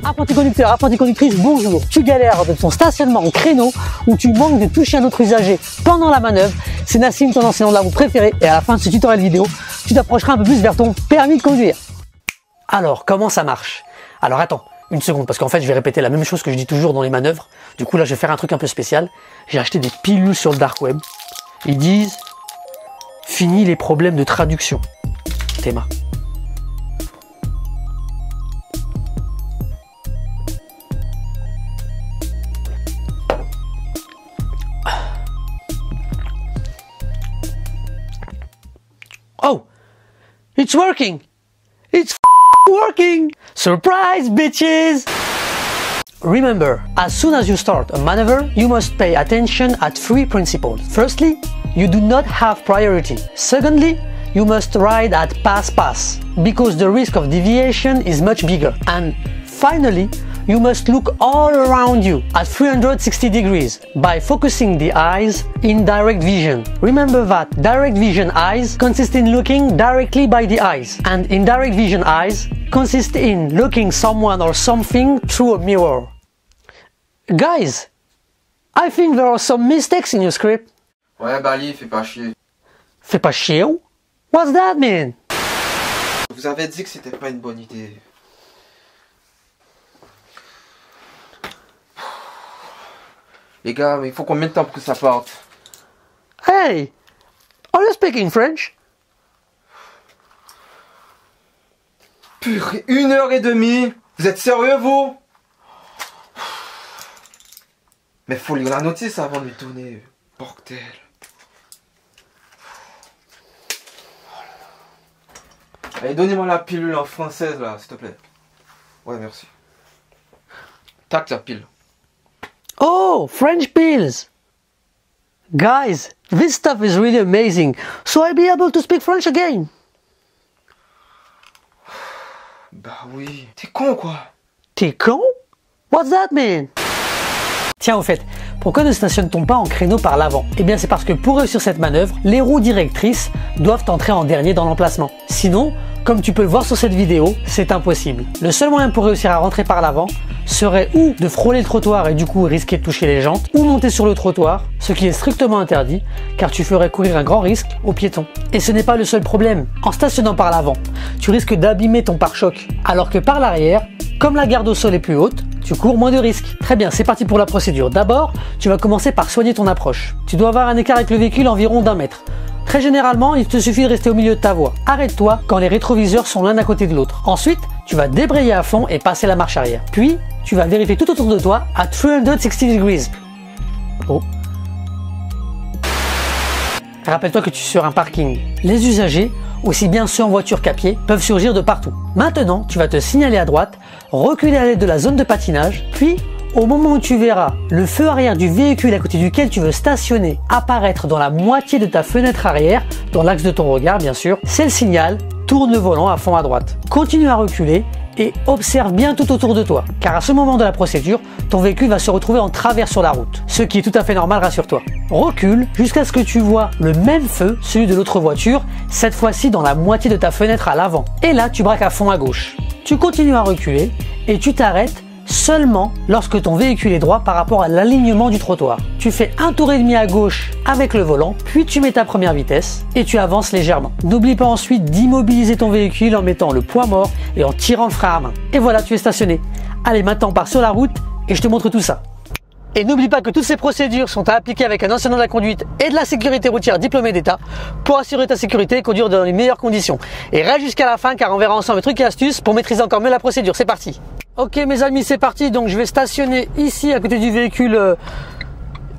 Apprenti conducteur, apprenti conductrice, bonjour. Tu galères de ton stationnement en créneau ou tu manques de toucher un autre usager pendant la manœuvre. C'est Nassim, ton enseignant de la route préféré. Et à la fin de ce tutoriel vidéo, tu t'approcheras un peu plus vers ton permis de conduire. Alors, comment ça marche? Alors attends, une seconde, parce qu'en fait, je vais répéter la même chose que je dis toujours dans les manœuvres. Du coup, là, je vais faire un truc un peu spécial. J'ai acheté des pilules sur le dark web. Ils disent « Fini les problèmes de traduction ». Théma. Oh, it's working! It's working! Surprise, bitches! Remember, as soon as you start a maneuver, you must pay attention at 3 principles. Firstly, you do not have priority. Secondly, you must ride at pass, because the risk of deviation is much bigger. And finally, you must look all around you at 360 degrees by focusing the eyes in direct vision. Remember that direct vision eyes consist in looking directly by the eyes, and indirect vision eyes consist in looking someone or something through a mirror. Guys, I think there are some mistakes in your script. Ouais, Bali, fais pas chier. Fais pas chier? What's that mean? Vous avez dit que c'était pas une bonne idée. Les gars, mais il faut combien de temps pour que ça parte? Hey, are you speaking French? Purée, 1h30. Vous êtes sérieux, vous? Mais faut lire la notice avant de lui donner. Bordel. Allez, donnez-moi la pilule en française, là, s'il te plaît. Ouais, merci. Tac, la pile. Oh, French pills! Guys, this stuff is really amazing, so I'll be able to speak French again. Bah oui. T'es con, quoi. T'es con? What's that mean? Tiens, au fait, pourquoi ne stationne-t-on pas en créneau par l'avant? Eh bien, c'est parce que pour réussir cette manœuvre, les roues directrices doivent entrer en dernier dans l'emplacement. Sinon, comme tu peux le voir sur cette vidéo, c'est impossible. Le seul moyen pour réussir à rentrer par l'avant serait ou de frôler le trottoir et du coup risquer de toucher les jantes, ou monter sur le trottoir, ce qui est strictement interdit, car tu ferais courir un grand risque aux piétons. Et ce n'est pas le seul problème. En stationnant par l'avant, tu risques d'abîmer ton pare-choc, alors que par l'arrière, comme la garde au sol est plus haute, tu cours moins de risques. Très bien, c'est parti pour la procédure. D'abord, tu vas commencer par soigner ton approche. Tu dois avoir un écart avec le véhicule environ d'1 mètre. Très généralement, il te suffit de rester au milieu de ta voie. Arrête-toi quand les rétroviseurs sont l'un à côté de l'autre. Ensuite, tu vas débrayer à fond et passer la marche arrière. Puis, tu vas vérifier tout autour de toi à 360 degrees. Oh. Rappelle-toi que tu es sur un parking. Les usagers, aussi bien ceux en voiture qu'à pied, peuvent surgir de partout. Maintenant, tu vas te signaler à droite, reculer à l'aide de la zone de patinage, puis au moment où tu verras le feu arrière du véhicule à côté duquel tu veux stationner apparaître dans la moitié de ta fenêtre arrière, dans l'axe de ton regard bien sûr, c'est le signal, tourne le volant à fond à droite. Continue à reculer et observe bien tout autour de toi, car à ce moment de la procédure, ton véhicule va se retrouver en travers sur la route, ce qui est tout à fait normal, rassure-toi. Recule jusqu'à ce que tu vois le même feu, celui de l'autre voiture, cette fois-ci dans la moitié de ta fenêtre à l'avant. Et là, tu braques à fond à gauche. Tu continues à reculer et tu t'arrêtes seulement lorsque ton véhicule est droit par rapport à l'alignement du trottoir. Tu fais un tour et demi à gauche avec le volant, puis tu mets ta première vitesse et tu avances légèrement. N'oublie pas ensuite d'immobiliser ton véhicule en mettant le poids mort et en tirant le frein à main. Et voilà, tu es stationné. Allez, maintenant on part sur la route et je te montre tout ça. Et n'oublie pas que toutes ces procédures sont à appliquer avec un enseignant de la conduite et de la sécurité routière diplômé d'État pour assurer ta sécurité et conduire dans les meilleures conditions. Et reste jusqu'à la fin car on verra ensemble les trucs et astuces pour maîtriser encore mieux la procédure. C'est parti. Ok mes amis, c'est parti. Donc je vais stationner ici à côté du véhicule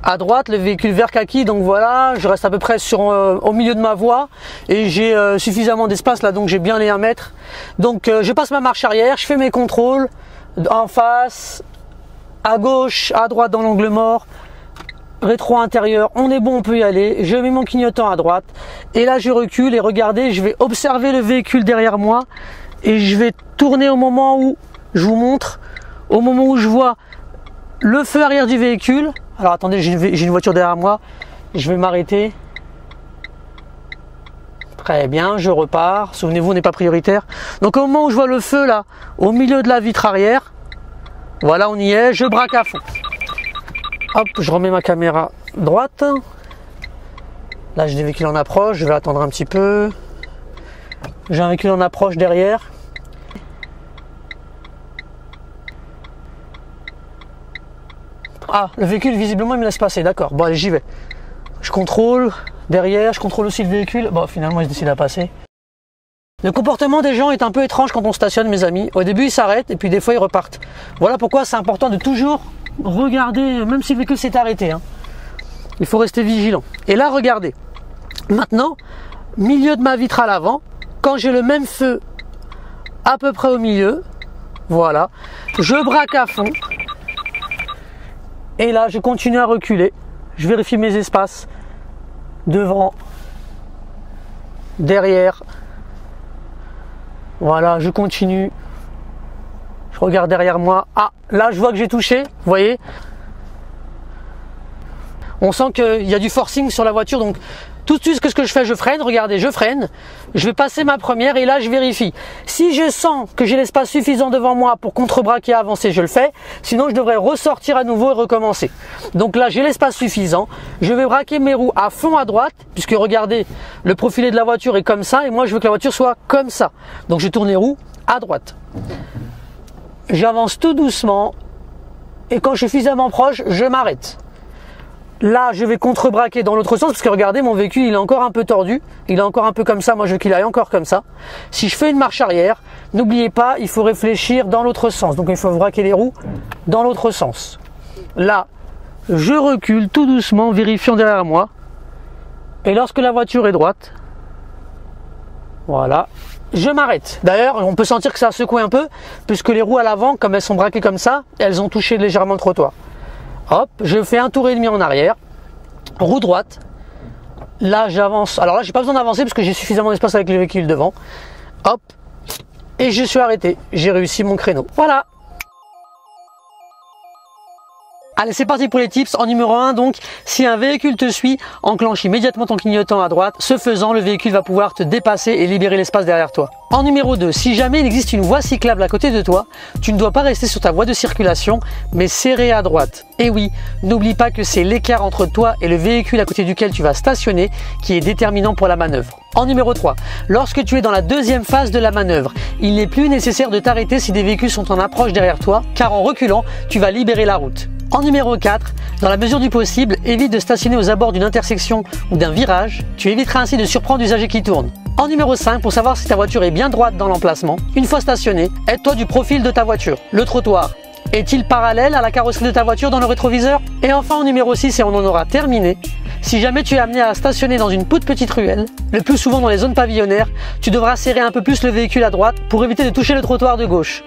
à droite, le véhicule vert kaki. Donc voilà, je reste à peu près au milieu de ma voie et j'ai suffisamment d'espace là, donc j'ai bien les 1 mètre. Donc je passe ma marche arrière, je fais mes contrôles en face, à gauche, à droite dans l'angle mort, rétro intérieur, on est bon, on peut y aller. Je mets mon clignotant à droite et là je recule et regardez, je vais observer le véhicule derrière moi et je vais tourner au moment où je vous montre, au moment où je vois le feu arrière du véhicule. Alors attendez, j'ai une voiture derrière moi, je vais m'arrêter. Très bien, je repars. Souvenez-vous, on n'est pas prioritaire. Donc au moment où je vois le feu là, au milieu de la vitre arrière, Voilà, on y est, je braque à fond. Hop, je remets ma caméra droite. Là, j'ai des véhicules en approche, je vais attendre un petit peu. J'ai un véhicule en approche derrière. Ah, le véhicule, visiblement, il me laisse passer, d'accord. Bon, allez, j'y vais. Je contrôle derrière, je contrôle aussi le véhicule. Bon, finalement, il décide à passer. Le comportement des gens est un peu étrange quand on stationne, mes amis. Au début, ils s'arrêtent et puis des fois, ils repartent. Voilà pourquoi c'est important de toujours regarder, même si le véhicule s'est arrêté. Hein. Il faut rester vigilant. Et là, regardez. Maintenant, milieu de ma vitre à l'avant, quand j'ai le même feu à peu près au milieu, voilà, je braque à fond. Et là, je continue à reculer. Je vérifie mes espaces. Devant, derrière. Voilà, je continue. Je regarde derrière moi. Ah, là, je vois que j'ai touché. Vous voyez? On sent qu'il y a du forcing sur la voiture. Donc, tout de suite, ce que je fais, je freine. Regardez, je freine. Je vais passer ma première et là, je vérifie. Si je sens que j'ai l'espace suffisant devant moi pour contrebraquer et avancer, je le fais. Sinon, je devrais ressortir à nouveau et recommencer. Donc là, j'ai l'espace suffisant. Je vais braquer mes roues à fond à droite, puisque regardez, le profilé de la voiture est comme ça et moi, je veux que la voiture soit comme ça. Donc, je tourne les roues à droite. J'avance tout doucement et quand je suis suffisamment proche, je m'arrête. Là, je vais contrebraquer dans l'autre sens parce que regardez, mon véhicule, il est encore un peu tordu. Il est encore un peu comme ça. Moi, je veux qu'il aille encore comme ça. Si je fais une marche arrière, n'oubliez pas, il faut réfléchir dans l'autre sens. Donc, il faut braquer les roues dans l'autre sens. Là, je recule tout doucement, vérifiant derrière moi. Et lorsque la voiture est droite, voilà, je m'arrête. D'ailleurs, on peut sentir que ça a secoué un peu puisque les roues à l'avant, comme elles sont braquées comme ça, elles ont touché légèrement le trottoir. Hop, je fais un tour et demi en arrière, roue droite. Là, j'avance. Alors là, j'ai pas besoin d'avancer parce que j'ai suffisamment d'espace avec les véhicules devant. Hop, et je suis arrêté. J'ai réussi mon créneau. Voilà. Allez, c'est parti pour les tips. En numéro 1, donc, si un véhicule te suit, enclenche immédiatement ton clignotant à droite. Ce faisant, le véhicule va pouvoir te dépasser et libérer l'espace derrière toi. En numéro 2, si jamais il existe une voie cyclable à côté de toi, tu ne dois pas rester sur ta voie de circulation, mais serrer à droite. Et oui, n'oublie pas que c'est l'écart entre toi et le véhicule à côté duquel tu vas stationner qui est déterminant pour la manœuvre. En numéro 3, lorsque tu es dans la deuxième phase de la manœuvre, il n'est plus nécessaire de t'arrêter si des véhicules sont en approche derrière toi, car en reculant, tu vas libérer la route. En numéro 4, dans la mesure du possible, évite de stationner aux abords d'une intersection ou d'un virage, tu éviteras ainsi de surprendre l'usager qui tourne. En numéro 5, pour savoir si ta voiture est bien droite dans l'emplacement, une fois stationnée, aide-toi du profil de ta voiture. Le trottoir est-il parallèle à la carrosserie de ta voiture dans le rétroviseur? Et enfin en numéro 6, et on en aura terminé, si jamais tu es amené à stationner dans une toute petite ruelle, le plus souvent dans les zones pavillonnaires, tu devras serrer un peu plus le véhicule à droite pour éviter de toucher le trottoir de gauche.